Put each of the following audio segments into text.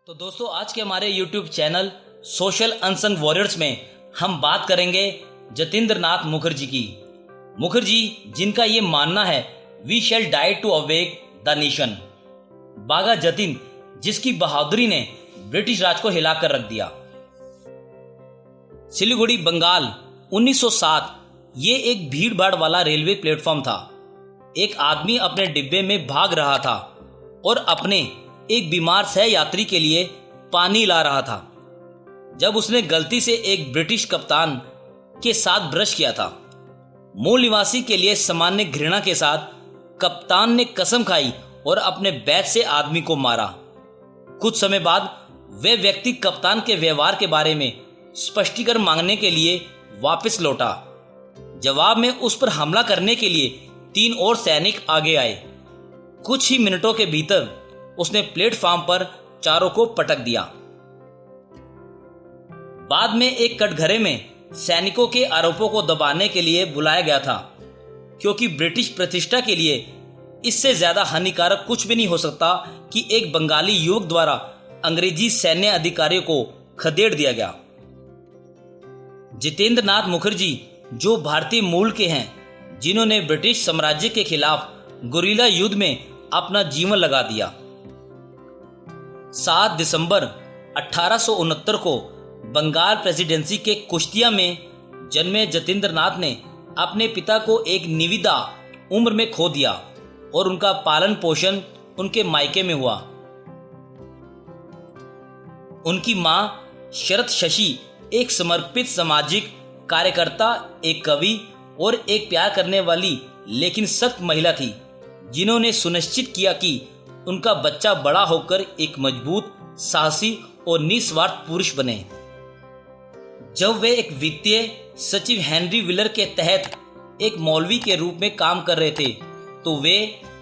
तो दोस्तों आज के हमारे YouTube channel social unsung warriors में हम बात करेंगे जतिंद्र नाथ मुखर्जी की। मुखर्जी जिनका ये मानना है we shall die to awake the nation. Bagha Jatin जिसकी बहादुरी ने ब्रिटिश राज को हिलाकर रख दिया। सिलीगुड़ी बंगाल 1907 ये एक भीड़ भाड़ वाला रेलवे प्लेटफॉर्म था। एक आदमी अपने डिब्बे में भाग रहा था और अपने एक बीमार सह यात्री के लिए पानी ला रहा था जब उसने गलती से एक ब्रिटिश कप्तान के साथ ब्रश किया था। मूल निवासी के लिए सामान्य घृणा के साथ कप्तान ने कसम खाई और अपने बैच से आदमी को मारा। कुछ समय बाद वह व्यक्ति कप्तान के व्यवहार के बारे में स्पष्टीकरण मांगने के लिए वापस लौटा। जवाब में उस पर हमला करने के लिए 3 और सैनिक आगे आए। कुछ ही मिनटों के भीतर उसने प्लेटफॉर्म पर चारों को पटक दिया। बाद में एक कटघरे में सैनिकों के आरोपों को दबाने के लिए बुलाया गया था, क्योंकि ब्रिटिश प्रतिष्ठा के लिए इससे ज्यादा हानिकारक कुछ भी नहीं हो सकता कि एक बंगाली युवक द्वारा अंग्रेजी सैन्य अधिकारियों को खदेड़ दिया गया। जितेंद्र नाथ मुखर्जी जो भारतीय मूल के हैं, जिन्होंने ब्रिटिश साम्राज्य के खिलाफ गुरिल्ला युद्ध में अपना जीवन लगा दिया। 7 दिसंबर 1869 को बंगाल प्रेसिडेंसी के कुश्तिया में जन्मे जतिंद्र नाथ ने अपने पिता को एक निविदा उम्र में खो दिया और उनका पालन पोषण उनके मायके में हुआ। उनकी मां शरत शशि एक समर्पित सामाजिक कार्यकर्ता, एक कवि और एक प्यार करने वाली लेकिन सख्त महिला थी, जिन्होंने सुनिश्चित किया कि उनका बच्चा बड़ा होकर एक मजबूत, साहसी और निस्वार्थ पुरुष बने। जब वे एक वित्तीय सचिव हेनरी विलर के तहत एक मौलवी के रूप में काम कर रहे थे, तो वे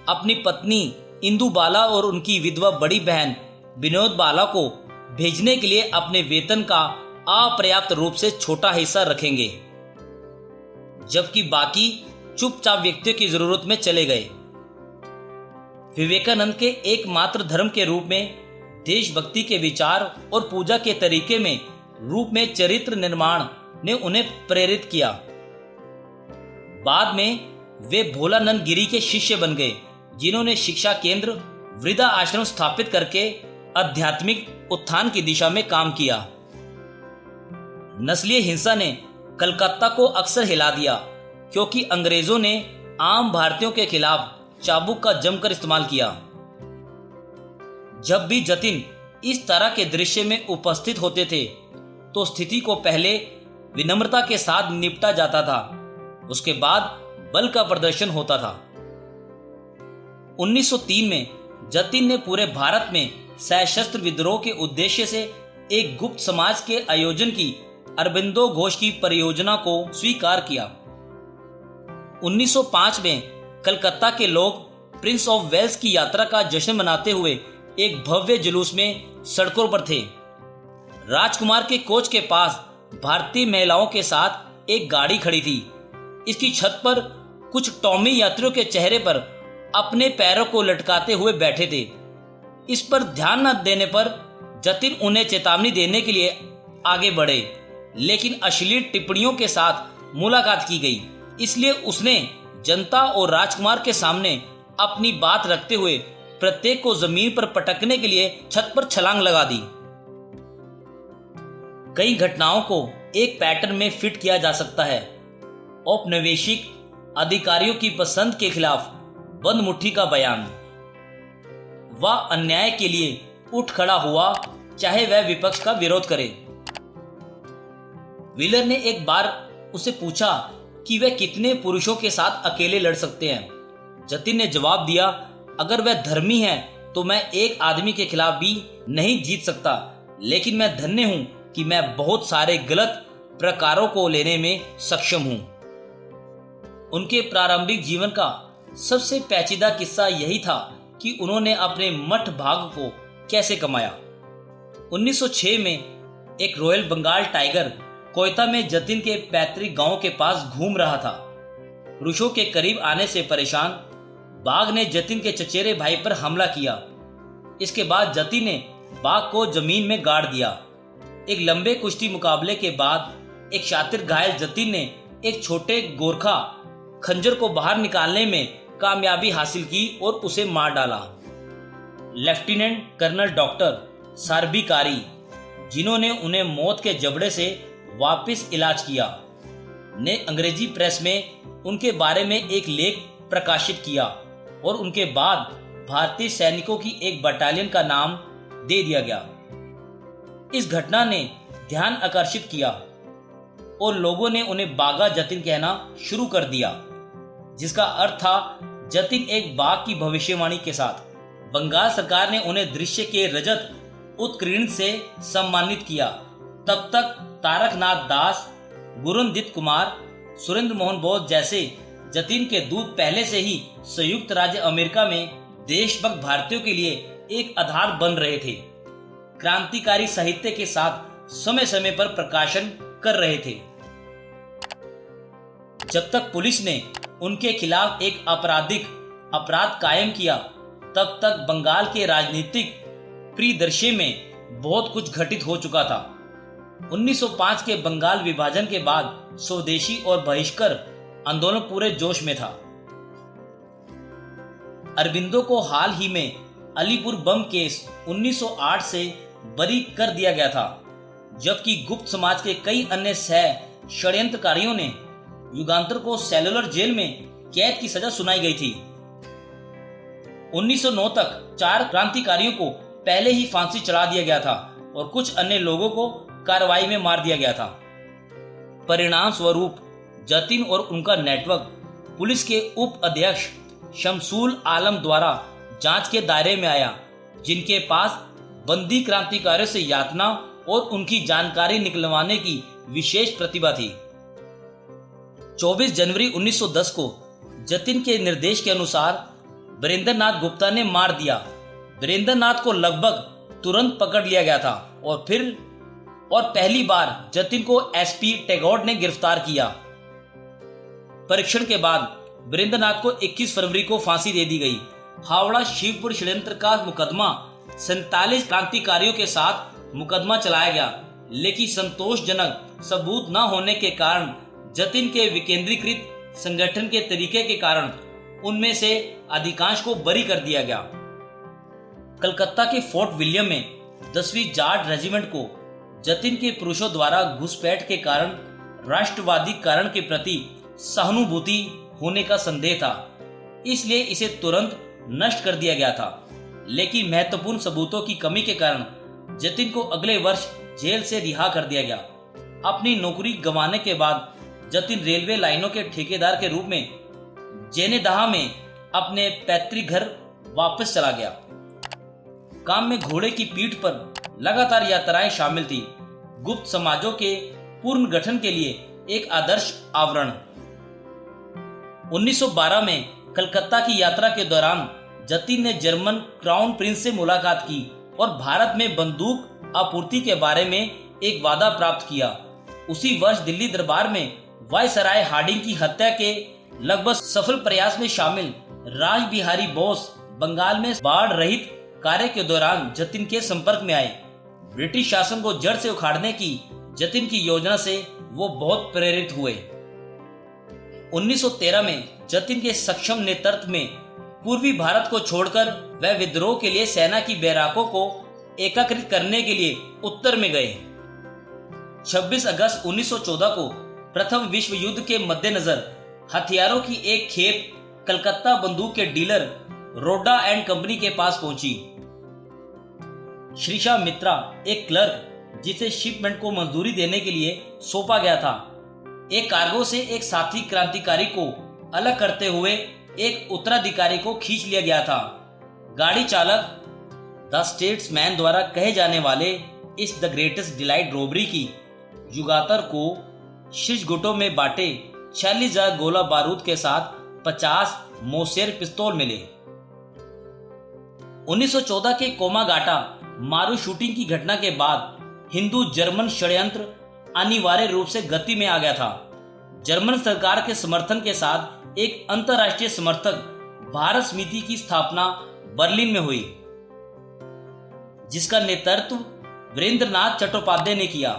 अपनी पत्नी इंदु बाला और उनकी विधवा बड़ी बहन विनोद बाला को भेजने के लिए अपने वेतन का अपर्याप्त रूप से छोटा हिस्सा रखेंगे, जबकि बाकी चुपचाप व्यक्तियों की जरूरत में चले गए। विवेकानंद के एकमात्र धर्म के रूप में देशभक्ति के विचार और पूजा के तरीके में रूप में चरित्र निर्माण ने उन्हें प्रेरित किया। बाद में वे भोलानंद गिरी के शिष्य बन गए, जिन्होंने शिक्षा केंद्र, वृद्धा आश्रम स्थापित करके आध्यात्मिक उत्थान की दिशा में काम किया। नस्लीय हिंसा ने कलकत्ता को अक्सर हिला दिया, क्योंकि अंग्रेजों ने आम भारतीयों के खिलाफ चाबुक का जमकर इस्तेमाल किया। जब भी जतिन इस तरह के दृश्य में उपस्थित होते थे, तो स्थिति को पहले विनम्रता के साथ निपटा जाता था, उसके बाद बल का प्रदर्शन होता था। 1903 में जतिन ने पूरे भारत में सशस्त्र विद्रोह के उद्देश्य से एक गुप्त समाज के आयोजन की अरबिंदो घोष की परियोजना को स्वीकार किया। 1905 में कलकत्ता के लोग प्रिंस ऑफ वेल्स की यात्रा का जश्न मनाते हुए एक भव्य जुलूस में सड़कों पर थे। राजकुमार के कोच के पास भारतीय महिलाओं के साथ एक गाड़ी खड़ी थी। इसकी छत पर कुछ टॉमी यात्रियों के चेहरे पर अपने पैरों को लटकाते हुए बैठे थे। इस पर ध्यान न देने पर जतिन उन्हें चेतावनी देने के लिए आगे बढ़े, लेकिन अश्लील टिप्पणियों के साथ मुलाकात की गई, इसलिए उसने जनता और राजकुमार के सामने अपनी बात रखते हुए प्रत्येक को जमीन पर पटकने के लिए छत पर छलांग लगा दी। कई घटनाओं को एक पैटर्न में फिट किया जा सकता है। औपनिवेशिक अधिकारियों की पसंद के खिलाफ बंद मुट्ठी का बयान। वह अन्याय के लिए उठ खड़ा हुआ, चाहे वह विपक्ष का विरोध करे। विलर ने एक बार उसे पूछा कि वह कितने पुरुषों के साथ अकेले लड़ सकते हैं। जतिन ने जवाब दिया, अगर वह धर्मी है तो मैं एक आदमी के खिलाफ भी नहीं जीत सकता, लेकिन मैं धन्य हूं कि मैं बहुत सारे गलत प्रकारों को लेने में सक्षम हूं। उनके प्रारंभिक जीवन का सबसे पेचीदा किस्सा यही था कि उन्होंने अपने मठ भाग को कैसे कमाया। 1906 में एक रॉयल बंगाल टाइगर कोयता में जतिन के पैतृक गांव के पास घूम रहा था। पुरुषों के करीब आने से परेशान बाघ ने जतिन के चचेरे भाई पर हमला किया। इसके बाद जतिन ने बाघ को जमीन में गाड़ दिया। एक लंबे कुश्ती मुकाबले के बाद एक शातिर घायल जतिन ने एक छोटे गोरखा खंजर को बाहर निकालने में कामयाबी हासिल की और उसे मार डाला। लेफ्टिनेंट कर्नल डॉक्टर सारभिकारी, जिन्होंने उन्हें मौत के जबड़े से वापस इलाज किया, ने अंग्रेजी प्रेस में उनके बारे में एक लेख प्रकाशित किया और उनके बाद भारतीय सैनिकों की एक बटालियन का नाम दे दिया गया। इस घटना ने ध्यान आकर्षित किया और लोगों ने उन्हें बाघा जतिन कहना शुरू कर दिया, जिसका अर्थ था जतिन एक बाघ की भविष्यवाणी के साथ। बंगाल सरकार ने उन्हें दृश्य के रजत उत्कीर्ण से सम्मानित किया। तब तक तारकनाथ दास, गुरुनदीप कुमार, सुरेंद्र मोहन बोस जैसे जतिन के दूत पहले से ही संयुक्त राज्य अमेरिका में देशभक्त भारतीयों के लिए एक आधार बन रहे थे। क्रांतिकारी साहित्य के साथ समय समय पर प्रकाशन कर रहे थे। जब तक पुलिस ने उनके खिलाफ एक आपराधिक अपराध कायम किया, तब तक बंगाल के राजनीतिक परिदृश्य में बहुत कुछ घटित हो चुका था। 1905 के बंगाल विभाजन के बाद स्वदेशी और बहिष्कार आंदोलन पूरे जोश में था। अरबिंदो को हाल ही में अलीपुर बम केस 1908 से बरी कर दिया गया था, जबकि गुप्त समाज के कई अन्य सह षड्यंत्रकारियों ने युगांतर को सेलुलर जेल में कैद की सजा सुनाई गई थी। 1909 तक 4 क्रांतिकारियों को पहले ही फांसी चढ़ा दिया गया था और कुछ अन्य लोगों को कार्रवाई में मार दिया गया था। परिणाम स्वरूप जतिन और उनका नेटवर्क पुलिस के उप अध्यक्ष शमसूल आलम द्वारा जांच के दायरे में आया, जिनके पास बंदी क्रांतिकारियों से यातना और उनकी जानकारी निकलवाने की विशेष प्रतिभा थी। 24 जनवरी 1910 को जतिन के निर्देश के अनुसार वीरेंद्र नाथ गुप्ता ने मार दिया। वीरेंद्र नाथ को लगभग तुरंत पकड़ लिया गया था और पहली बार जतिन को एसपी टैगोर ने गिरफ्तार किया। परीक्षण के बाद वीरेंद्र नाथ को 21 फरवरी को फांसी दे दी गई। हावड़ा शिवपुर षड्यंत्र का मुकदमा 47 क्रांतिकारियों के साथ मुकदमा चलाया गया, लेकिन संतोषजनक सबूत न होने के कारण जतिन के विकेंद्रीकृत संगठन के तरीके के कारण उनमें से अधिकांश को बरी कर दिया गया। कलकत्ता के फोर्ट विलियम में 10वीं जाट रेजिमेंट को जतिन के पुरुषों द्वारा घुसपैठ के कारण राष्ट्रवादी कारण के प्रति सहानुभूति होने का संदेह था, इसलिए इसे तुरंत नष्ट कर दिया गया था। लेकिन महत्वपूर्ण सबूतों की कमी के कारण जतिन को अगले वर्ष जेल से रिहा कर दिया गया। अपनी नौकरी गंवाने के बाद जतिन रेलवे लाइनों के ठेकेदार के रूप में जेनेदाह में अपने पैतृक घर वापस चला गया। काम में घोड़े की पीठ पर लगातार यात्राएं शामिल थी। गुप्त समाजों के पूर्ण गठन के लिए एक आदर्श आवरण। 1912 में कलकत्ता की यात्रा के दौरान जतिन ने जर्मन क्राउन प्रिंस से मुलाकात की और भारत में बंदूक आपूर्ति के बारे में एक वादा प्राप्त किया। उसी वर्ष दिल्ली दरबार में वायसराय हार्डिंग की हत्या के लगभग सफल प्रयास में शामिल राज बिहारी बोस बंगाल में बाढ़ रहित कार्य के दौरान जतिन के संपर्क में आए। ब्रिटिश शासन को जड़ से उखाड़ने की जतिन की योजना से वो बहुत प्रेरित हुए। 1913 में जतिन के सक्षम नेतृत्व में पूर्वी भारत को छोड़कर वह विद्रोह के लिए सेना की बैरकों को एकीकृत करने के लिए उत्तर में गए। 26 अगस्त 1914 को प्रथम विश्व युद्ध के मद्देनजर हथियारों की एक खेप कलकत्ता बंदूक के डीलर रोडा एंड कंपनी के पास पहुंची। श्रीशा मित्रा, एक क्लर्क जिसे शिपमेंट को मंजूरी देने के लिए सौंपा गया था, एक कार्गो से एक साथी क्रांतिकारी को अलग करते हुए एक उत्तराधिकारी को खींच लिया गया था। गाड़ी चालक द स्टेट्समैन द्वारा कहे जाने वाले इस द ग्रेटेस्ट डिलाइट रोबरी की युगातर को शीर्ष गुटों में बांटे 46,000 गोला बारूद के साथ 50 मोसेर पिस्तौल मिले। 1914 के कोमागाटा मारू शूटिंग की घटना के बाद हिंदू जर्मन षड्यंत्र अनिवार्य रूप से गति में आ गया था। जर्मन सरकार के समर्थन के साथ एक अंतर्राष्ट्रीय समर्थक भारत समिति की स्थापना बर्लिन में हुई। जिसका नेतृत्व वीरेंद्रनाथ चट्टोपाध्याय ने किया,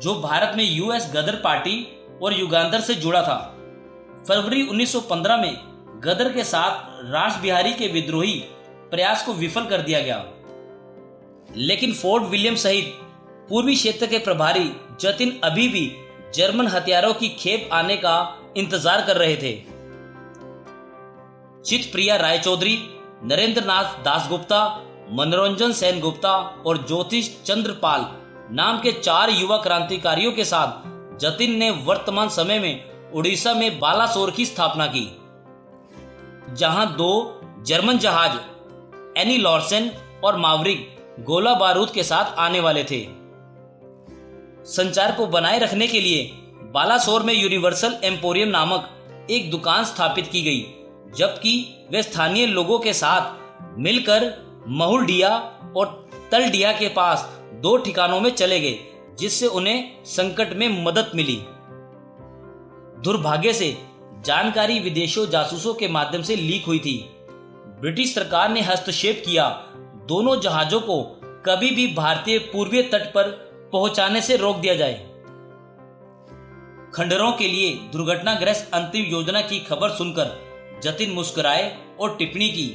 जो भारत में यूएस गदर पार्टी और युगांधर से जुड़ा था। फरवरी 1915 में गदर के साथ रास बिहारी के विद्रोही प्रयास को विफल कर दिया गया, लेकिन फोर्ट विलियम सहित पूर्वी क्षेत्र के प्रभारी जतिन अभी भी जर्मन हथियारों की खेप आने का इंतजार कर रहे थे। चित्तप्रिया रायचौधरी, नरेंद्रनाथ दासगुप्ता, मनोरंजन सेन गुप्ता और ज्योतिष चंद्र पाल नाम के 4 युवा क्रांतिकारियों के साथ जतिन ने वर्तमान समय में उड़ीसा में बालासोर की स्थापना की, जहां 2 जर्मन जहाज एनी लॉर्सन और मावरिक गोला बारूद के साथ आने वाले थे। संचार को बनाए रखने के लिए बालासोर में यूनिवर्सल एम्पोरियम नामक एक दुकान स्थापित की गई, जबकि वे स्थानीय लोगों के साथ मिलकर महुलडिया और तलडिया के पास 2 ठिकानों में चले गए, जिससे उन्हें संकट में मदद मिली। दुर्भाग्य से जानकारी विदेशों जासूसों के माध्यम से लीक हुई थी। ब्रिटिश सरकार ने हस्तक्षेप किया, दोनों जहाजों को कभी भी भारतीय पूर्वी तट पर पहुंचाने से रोक दिया जाए। खंडरों के लिए दुर्घटनाग्रस्त अंतिम योजना की खबर सुनकर जतिन मुस्कुराए और टिप्पणी की,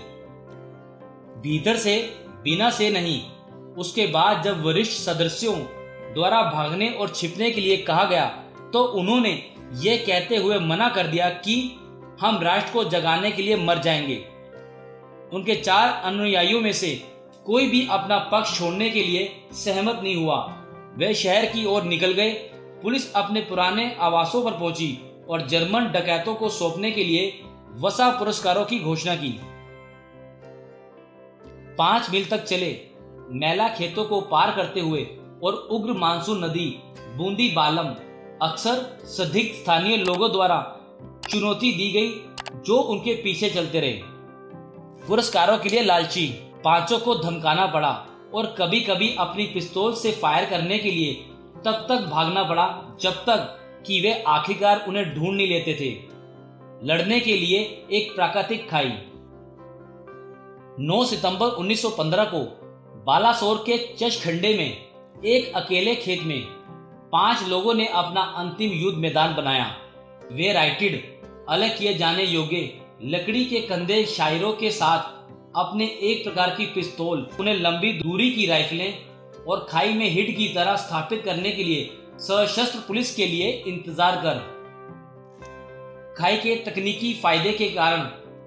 भीतर से बिना से नहीं। उसके बाद जब वरिष्ठ सदस्यों द्वारा भागने और छिपने के लिए कहा गया, तो उन्होंने ये कहते हुए मना कर दिया कि हम राष्ट्र को जगाने के लिए मर जाएंगे। उनके 4 अनुयायियों में से कोई भी अपना पक्ष छोड़ने के लिए सहमत नहीं हुआ। वे शहर की ओर निकल गए। पुलिस अपने पुराने आवासों पर पहुंची और जर्मन डकैतों को सौंपने के लिए वसा पुरस्कारों की घोषणा की। 5 मील तक चले, मैला खेतों को पार करते हुए और उग्र मानसून नदी बूंदी बालम अक्सर संदिग्ध स्थानीय लोगों द्वारा चुनौती दी गई, जो उनके पीछे चलते रहे। पुरस्कारों के लिए लालची 5 को धमकाना पड़ा और कभी कभी अपनी पिस्तौल से फायर करने के लिए तब तक भागना पड़ा जब तक कि वे आखिरकार उन्हें ढूंढ नहीं लेते थे। लड़ने के लिए एक प्राकृतिक खाई। 9 सितंबर 1915 को बालासोर के चशखंडे में एक अकेले खेत में 5 लोगों ने अपना अंतिम युद्ध मैदान बनाया। वे राइटेड, अलग किए जाने योग्य लकड़ी के कंधे शायरों के साथ अपने एक प्रकार की पिस्तौल, उन्हें लंबी दूरी की राइफलें और खाई में हिट की तरह स्थापित करने के लिए सशस्त्र पुलिस के लिए इंतजार कर। खाई के तकनीकी फायदे के कारण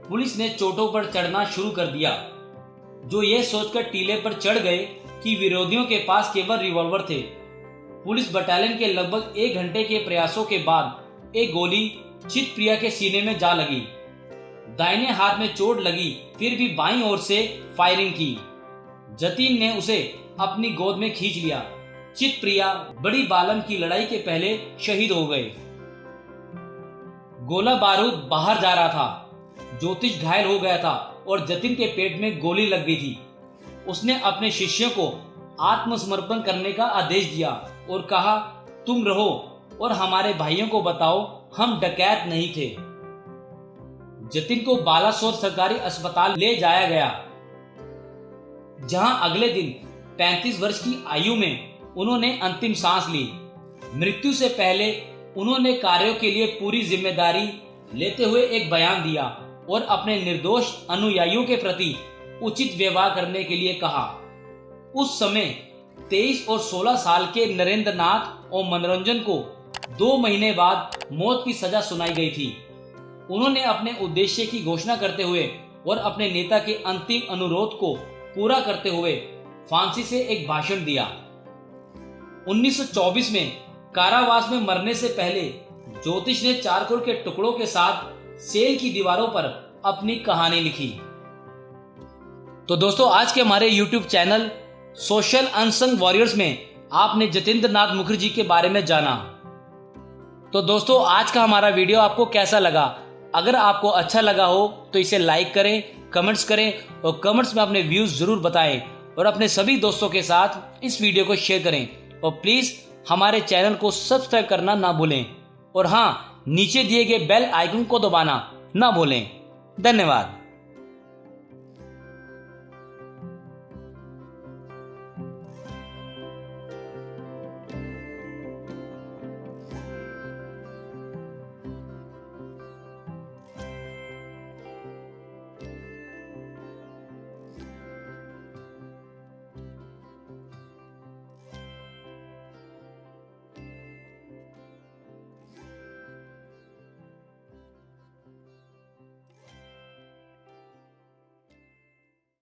पुलिस ने चोटों पर चढ़ना शुरू कर दिया, जो ये सोचकर टीले पर चढ़ गए कि विरोधियों के पास केवल रिवॉल्वर थे। पुलिस बटालियन के लगभग 1 घंटे के प्रयासों के बाद एक गोली चित्तप्रिया के सीने में जा लगी। दाहिने हाथ में चोट लगी, फिर भी बाईं ओर से फायरिंग की। जतिन ने उसे अपनी गोद में खींच लिया। चित्तप्रिया बड़ी बालम की लड़ाई के पहले शहीद हो गए। गोला बारूद बाहर जा रहा था। ज्योतिष घायल हो गया था और जतिन के पेट में गोली लग गई थी। उसने अपने शिष्यों को आत्मसमर्पण करने का आदेश दिया और कहा, तुम रहो और हमारे भाइयों को बताओ हम डकैत नहीं थे। जतिन को बालासोर सरकारी अस्पताल ले जाया गया, जहां अगले दिन 35 वर्ष की आयु में उन्होंने अंतिम सांस ली। मृत्यु से पहले उन्होंने कार्यों के लिए पूरी जिम्मेदारी लेते हुए एक बयान दिया और अपने निर्दोष अनुयायियों के प्रति उचित व्यवहार करने के लिए कहा। उस समय 23 और 16 साल के नरेंद्रनाथ और मनोरंजन को 2 महीने बाद मौत की सजा सुनाई गई थी। उन्होंने अपने उद्देश्य की घोषणा करते हुए और अपने नेता के अंतिम अनुरोध को पूरा करते हुए फांसी से एक भाषण दिया। 1924 में कारावास में मरने से पहले ज्योतिष ने चारकोल के टुकड़ों के साथ सेल की दीवारों पर अपनी कहानी लिखी। तो दोस्तों, आज के हमारे YouTube channel social unsung warriors में आपने जतिंद्र नाथ मुखर्जी के बारे में जाना। तो दोस्तों, आज का हमारा वीडियो आपको कैसा लगा? अगर आपको अच्छा लगा हो तो इसे लाइक करें, कमेंट्स करें और कमेंट्स में अपने व्यूज जरूर बताएं और अपने सभी दोस्तों के साथ इस वीडियो को शेयर करें और प्लीज हमारे चैनल को सब्सक्राइब करना ना भूलें और हाँ, नीचे दिए गए बेल आइकन को दबाना ना भूलें। धन्यवाद।